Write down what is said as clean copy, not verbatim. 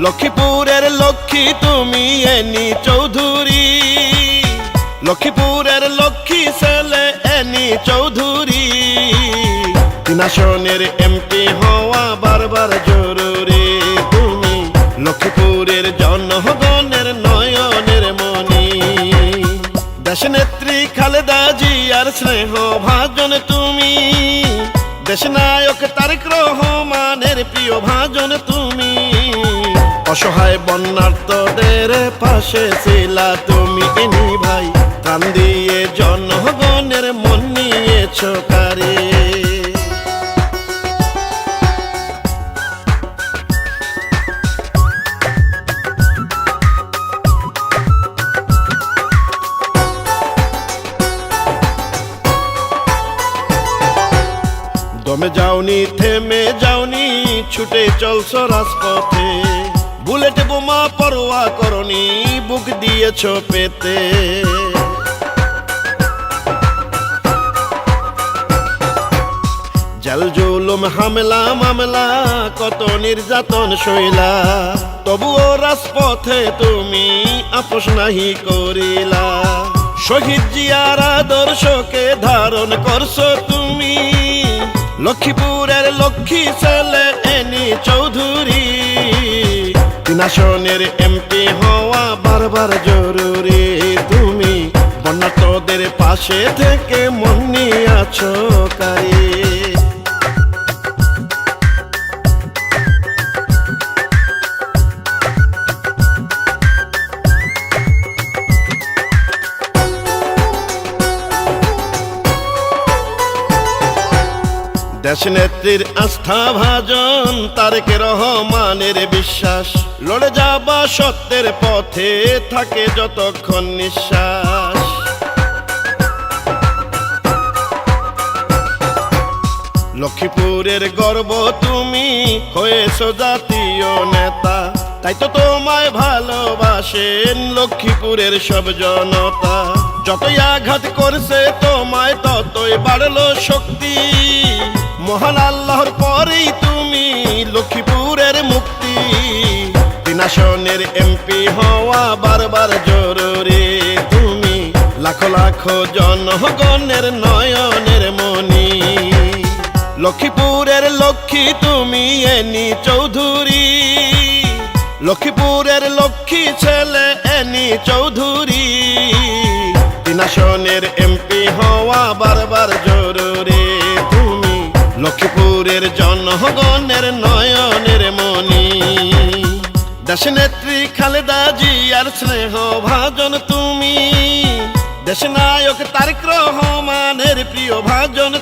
লক্ষ্মীপুরের লক্ষ্মী তুমি এনি চৌধুরী, লক্ষ্মীপুরের লক্ষ্মী ছেলে এনি চৌধুরী। 3 আসনের এমপি হওয়া বারবার জরুরি। তুমি লক্ষ্মীপুরের জনগণের নয়নের মণি। দেশনেত্রী খালেদা জিয়ার স্নেহ ভাজন তুমি, দেশনায়ক তারেক রহমানের প্রিয় ভাজন তুমি। অসহায় বন্যার্তদের পাশে ছিলা তুমি এনি ভাই, প্রাণ দিয়ে জনগণের মন নিয়েছ কারে। দমে যাওনি থেমে যাওনি, ছুটে চলছ রাজপথে। বুলেট বোমা পরোয়া করনি, বুক দিয়েছ পেতে। জেল জুলুম হামলা মামলা কত নির্যাতন সইলা, তবুও রাজপথে তুমি আপোষ নাহি করিলা। শহীদ জিয়ার আদর্শকে ধারণ করছো তুমি, লক্ষ্মীপুরের লক্ষ্মী ছেলে এনি চৌধুরী। 3 আসনের এমপি হওয়া বারবার জরুরি। তুমি বন্যার্তদের পাশে থেকে মন নিয়েছ কারে। দেশনেত্রীর আস্থা ভাজন তারেক রহমানের বিশ্বাস, লড়ে যাবা সত্যের পথে থাকে যতক্ষণ নিঃশ্বাস। লক্ষ্মীপুরের গর্ব তুমি হয়েছ জাতীয় নেতা, তাই তো তোমায় ভালোবাসেন লক্ষ্মীপুরের সব জনতা। যতই আঘাত করছে তোমায় ততই বাড়লো শক্তি, মহান আল্লাহর পরেই তুমি লক্ষ্মীপুরের মুক্তি। 3 আসনের এমপি হওয়া বারবার জরুরি। তুমি লাখো লাখো জনগণের নয়নের মণি। লক্ষ্মীপুরের লক্ষ্মী তুমি এনি চৌধুরী, লক্ষ্মীপুরের লক্ষ্মী ছেলে এনি চৌধুরী। 3 আসনের এমপি হওয়া বারবার জরুরি। তুমি লক্ষ্মীপুরের জনগণের নয়নের মণি। দেশনেত্রী খালেদা জিয়ার স্নেহ ভাজন তুমি, দেশনায়ক তারেক রহমানের প্রিয় ভাজন